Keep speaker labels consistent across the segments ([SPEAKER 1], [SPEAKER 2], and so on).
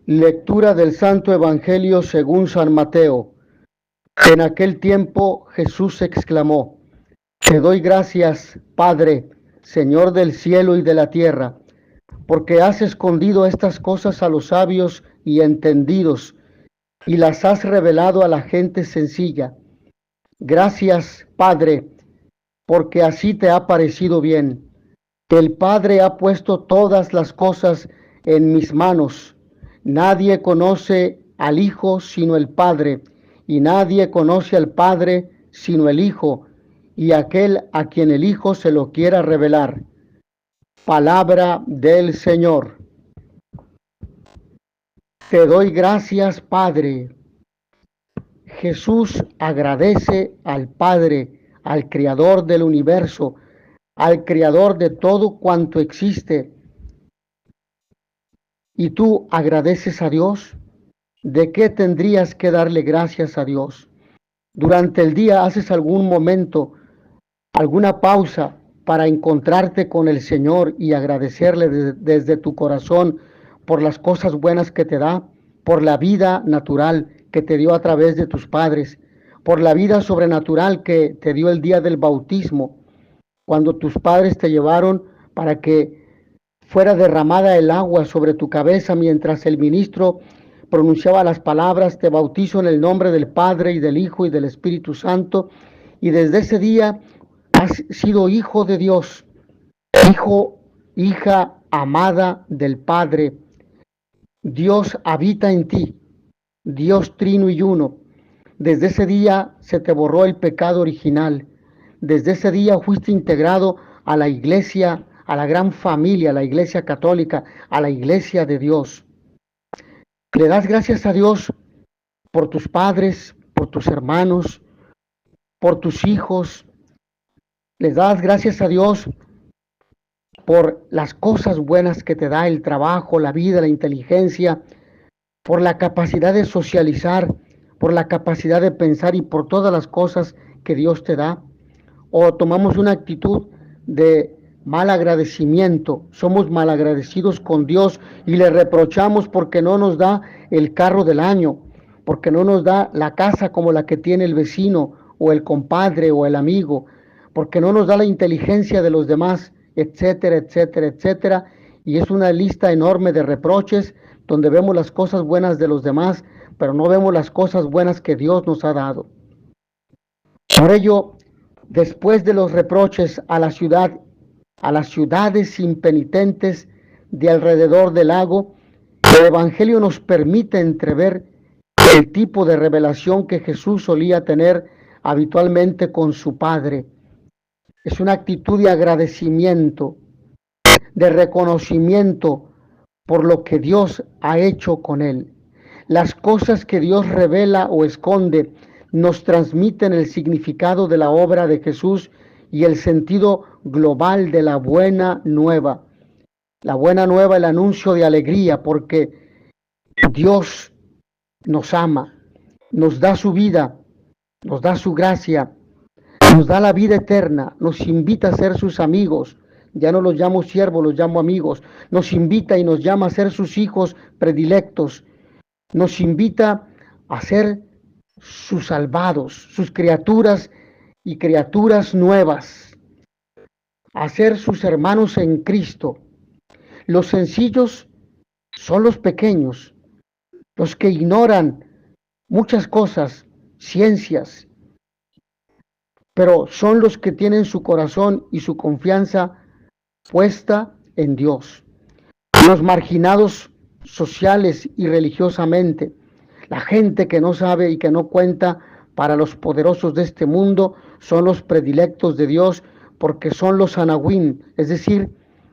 [SPEAKER 1] Lectura del Santo Evangelio según San Mateo. En aquel tiempo Jesús exclamó: Te doy gracias, Padre, Señor del cielo y de la tierra, porque has escondido estas cosas a los sabios y entendidos, y las has revelado a la gente sencilla. Gracias, Padre, porque así te ha parecido bien. El Padre ha puesto todas las cosas en mis manos. Nadie conoce al Hijo sino el Padre, y nadie conoce al Padre sino el Hijo, y aquel a quien el Hijo se lo quiera revelar. Palabra del Señor. Te doy gracias, Padre. Jesús agradece al Padre, al Creador del universo, al Creador de todo cuanto existe. ¿Y tú agradeces a Dios? ¿De qué tendrías que darle gracias a Dios? Durante el día haces algún momento, alguna pausa para encontrarte con el Señor y agradecerle desde tu corazón por las cosas buenas que te da, por la vida natural que te dio a través de tus padres, por la vida sobrenatural que te dio el día del bautismo, cuando tus padres te llevaron para que fuera derramada el agua sobre tu cabeza mientras el ministro pronunciaba las palabras: te bautizo en el nombre del Padre y del Hijo y del Espíritu Santo. Y desde ese día has sido hijo de Dios, hijo, hija amada del Padre. Dios habita en ti, Dios trino y uno. Desde ese día se te borró el pecado original. Desde ese día fuiste integrado a la iglesia, a la gran familia, a la iglesia católica, a la iglesia de Dios. Le das gracias a Dios por tus padres, por tus hermanos, por tus hijos. Les das gracias a Dios por las cosas buenas que te da el trabajo, la vida, la inteligencia, por la capacidad de socializar, por la capacidad de pensar y por todas las cosas que Dios te da. O tomamos una actitud de mal agradecimiento, somos malagradecidos con Dios y le reprochamos porque no nos da el carro del año, porque no nos da la casa como la que tiene el vecino o el compadre o el amigo, porque no nos da la inteligencia de los demás, etcétera, etcétera, etcétera. Y es una lista enorme de reproches donde vemos las cosas buenas de los demás, pero no vemos las cosas buenas que Dios nos ha dado. Por ello, después de los reproches a la ciudad, a las ciudades impenitentes de alrededor del lago, el Evangelio nos permite entrever el tipo de revelación que Jesús solía tener habitualmente con su Padre. Es una actitud de agradecimiento, de reconocimiento por lo que Dios ha hecho con él. Las cosas que Dios revela o esconde nos transmiten el significado de la obra de Jesús y el sentido global de la buena nueva. La buena nueva, el anuncio de alegría, porque Dios nos ama, nos da su vida, nos da su gracia, nos da la vida eterna, nos invita a ser sus amigos. Ya no los llamo siervos, los llamo amigos. Nos invita y nos llama a ser sus hijos predilectos. Nos invita a ser sus salvados, sus criaturas y criaturas nuevas, a ser sus hermanos en Cristo. Los sencillos son los pequeños, los que ignoran muchas cosas, ciencias, pero son los que tienen su corazón y su confianza puesta en Dios. Los marginados sociales y religiosamente, la gente que no sabe y que no cuenta para los poderosos de este mundo, son los predilectos de Dios, porque son los anahuim, es decir,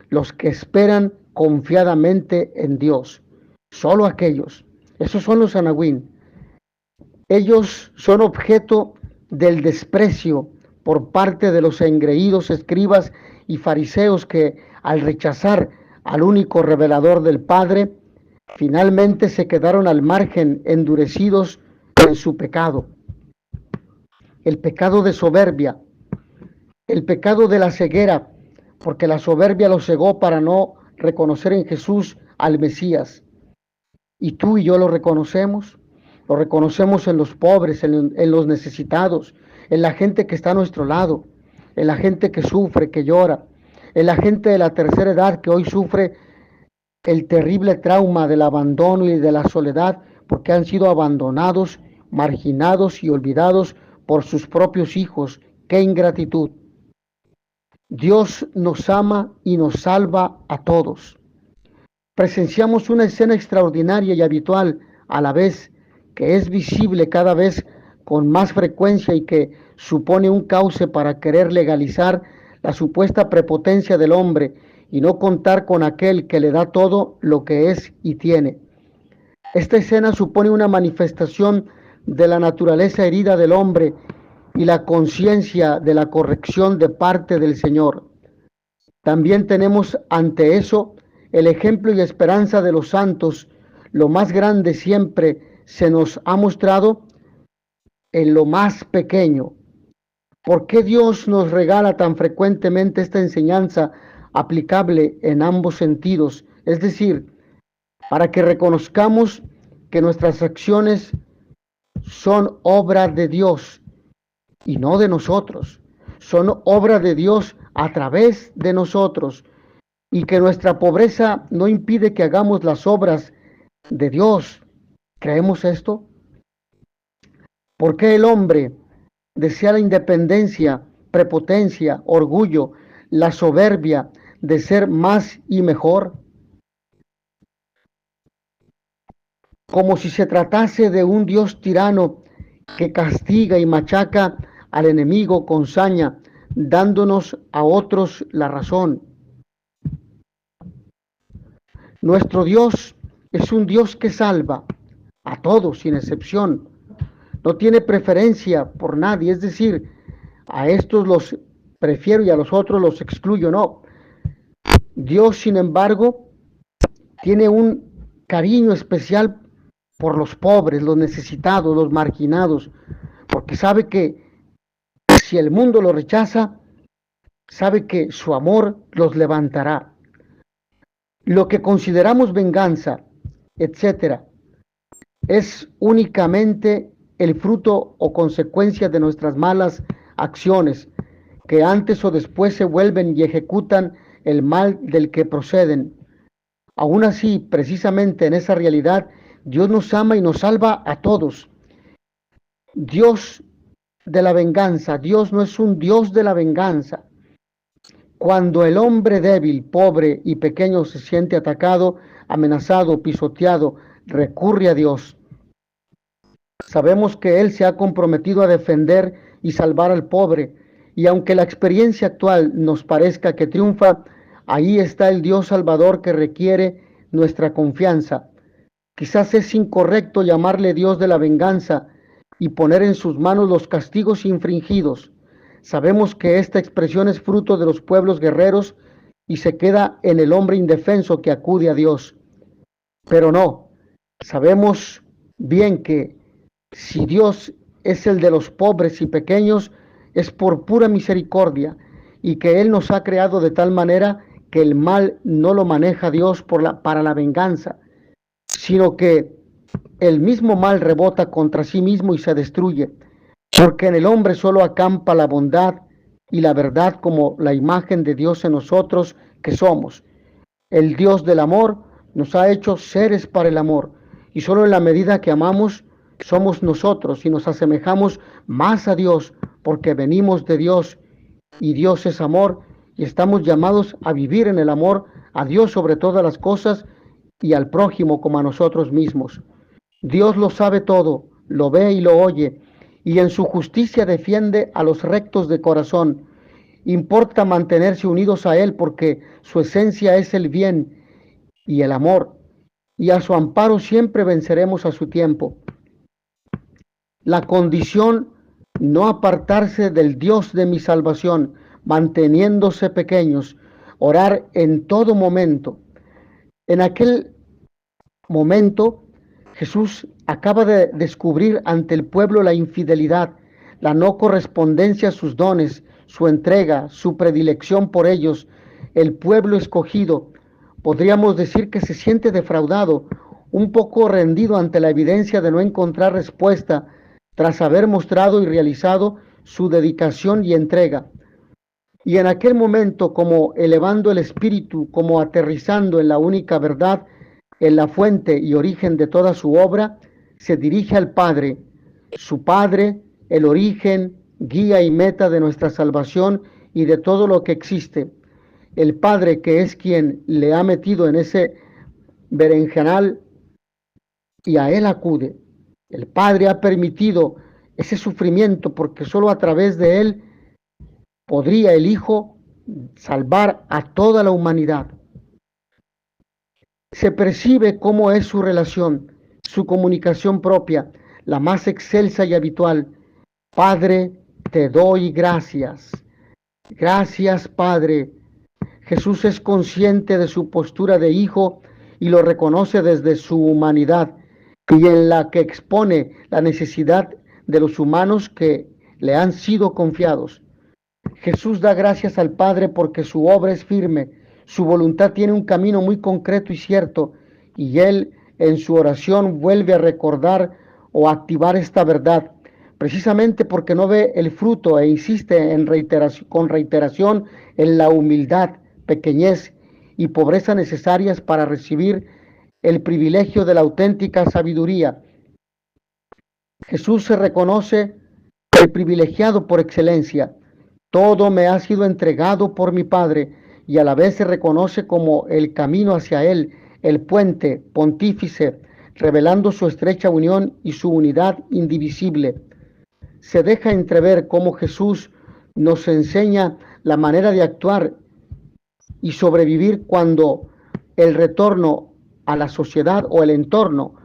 [SPEAKER 1] los que esperan confiadamente en Dios. Solo aquellos, esos son los anahuim. Ellos son objeto del desprecio por parte de los engreídos escribas y fariseos que, al rechazar al único revelador del Padre, finalmente se quedaron al margen, endurecidos en su pecado. El pecado de soberbia, el pecado de la ceguera, porque la soberbia los cegó para no reconocer en Jesús al Mesías. Y tú y yo lo reconocemos en los pobres, en los necesitados, en la gente que está a nuestro lado, en la gente que sufre, que llora, en la gente de la tercera edad que hoy sufre el terrible trauma del abandono y de la soledad porque han sido abandonados, marginados y olvidados por sus propios hijos. ¡Qué ingratitud! Dios nos ama y nos salva a todos. Presenciamos una escena extraordinaria y habitual a la vez, que es visible cada vez con más frecuencia y que supone un cauce para querer legalizar la supuesta prepotencia del hombre y no contar con aquel que le da todo lo que es y tiene. Esta escena supone una manifestación de la naturaleza herida del hombre y la conciencia de la corrección de parte del Señor. También tenemos ante eso el ejemplo y esperanza de los santos. Lo más grande siempre se nos ha mostrado en lo más pequeño. ¿Por qué Dios nos regala tan frecuentemente esta enseñanza aplicable en ambos sentidos? Es decir, para que reconozcamos que nuestras acciones son obra de Dios y no de nosotros. Son obra de Dios a través de nosotros y que nuestra pobreza no impide que hagamos las obras de Dios. ¿Creemos esto? ¿Por qué el hombre desea la independencia, prepotencia, orgullo, la soberbia de ser más y mejor? Como si se tratase de un Dios tirano que castiga y machaca al enemigo con saña, dándonos a otros la razón. Nuestro Dios es un Dios que salva a todos sin excepción. No tiene preferencia por nadie, es decir, a estos los prefiero y a los otros los excluyo, no. Dios, sin embargo, tiene un cariño especial por los pobres, los necesitados, los marginados, porque sabe que si el mundo lo rechaza, sabe que su amor los levantará. Lo que consideramos venganza, etcétera, es únicamente el fruto o consecuencia de nuestras malas acciones, que antes o después se vuelven y ejecutan el mal del que proceden. Aún así, precisamente en esa realidad, Dios nos ama y nos salva a todos. Dios de la venganza, Dios no es un Dios de la venganza. Cuando el hombre débil, pobre y pequeño se siente atacado, amenazado, pisoteado, recurre a Dios. Sabemos que Él se ha comprometido a defender y salvar al pobre, y aunque la experiencia actual nos parezca que triunfa, ahí está el Dios Salvador que requiere nuestra confianza. Quizás es incorrecto llamarle Dios de la venganza y poner en sus manos los castigos infringidos. Sabemos que esta expresión es fruto de los pueblos guerreros y se queda en el hombre indefenso que acude a Dios. Pero no, sabemos bien que si Dios es el de los pobres y pequeños, es por pura misericordia y que Él nos ha creado de tal manera que el mal no lo maneja Dios para la venganza, sino que el mismo mal rebota contra sí mismo y se destruye, porque en el hombre solo acampa la bondad y la verdad como la imagen de Dios en nosotros que somos. El Dios del amor nos ha hecho seres para el amor, y solo en la medida que amamos somos nosotros y nos asemejamos más a Dios, porque venimos de Dios y Dios es amor y estamos llamados a vivir en el amor a Dios sobre todas las cosas y al prójimo como a nosotros mismos. Dios lo sabe todo, lo ve y lo oye, y en su justicia defiende a los rectos de corazón. Importa mantenerse unidos a Él porque su esencia es el bien y el amor, y a su amparo siempre venceremos a su tiempo. La condición no apartarse del Dios de mi salvación, manteniéndose pequeños, orar en todo momento. En aquel momento, Jesús acaba de descubrir ante el pueblo la infidelidad, la no correspondencia a sus dones, su entrega, su predilección por ellos. El pueblo escogido, podríamos decir que se siente defraudado, un poco rendido ante la evidencia de no encontrar respuesta tras haber mostrado y realizado su dedicación y entrega. Y en aquel momento, como elevando el espíritu, como aterrizando en la única verdad, en la fuente y origen de toda su obra, se dirige al Padre, su Padre, el origen, guía y meta de nuestra salvación y de todo lo que existe. El Padre, que es quien le ha metido en ese berenjenal, y a Él acude. El Padre ha permitido ese sufrimiento porque solo a través de Él podría el Hijo salvar a toda la humanidad. Se percibe cómo es su relación, su comunicación propia, la más excelsa y habitual. Padre, te doy gracias. Gracias, Padre. Jesús es consciente de su postura de hijo y lo reconoce desde su humanidad, y en la que expone la necesidad de los humanos que le han sido confiados. Jesús da gracias al Padre porque su obra es firme, su voluntad tiene un camino muy concreto y cierto, y Él en su oración vuelve a recordar o activar esta verdad, precisamente porque no ve el fruto e insiste en con reiteración en la humildad, pequeñez y pobreza necesarias para recibir el privilegio de la auténtica sabiduría. Jesús se reconoce el privilegiado por excelencia. Todo me ha sido entregado por mi Padre, y a la vez se reconoce como el camino hacia Él, el puente pontífice, revelando su estrecha unión y su unidad indivisible. Se deja entrever cómo Jesús nos enseña la manera de actuar y sobrevivir cuando el retorno a la sociedad o el entorno,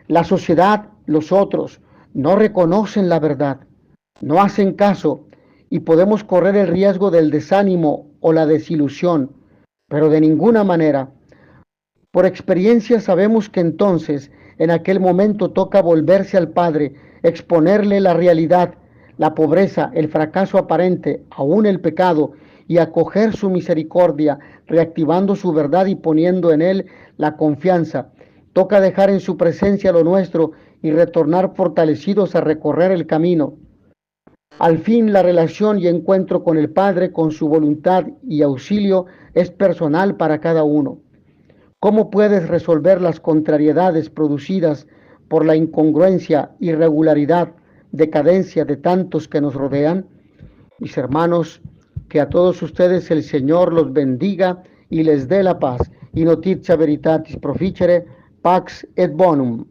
[SPEAKER 1] la sociedad, los otros, no reconocen la verdad, no hacen caso, y podemos correr el riesgo del desánimo o la desilusión, pero de ninguna manera. Por experiencia sabemos que entonces, en aquel momento, toca volverse al Padre, exponerle la realidad, la pobreza, el fracaso aparente, aún el pecado, y acoger su misericordia, reactivando su verdad y poniendo en Él la confianza. Toca dejar en su presencia lo nuestro y retornar fortalecidos a recorrer el camino. Al fin, la relación y encuentro con el Padre, con su voluntad y auxilio, es personal para cada uno. ¿Cómo puedes resolver las contrariedades producidas por la incongruencia, irregularidad, decadencia de tantos que nos rodean? Mis hermanos, que a todos ustedes el Señor los bendiga y les dé la paz. Y notitia veritatis proficere, pax et bonum.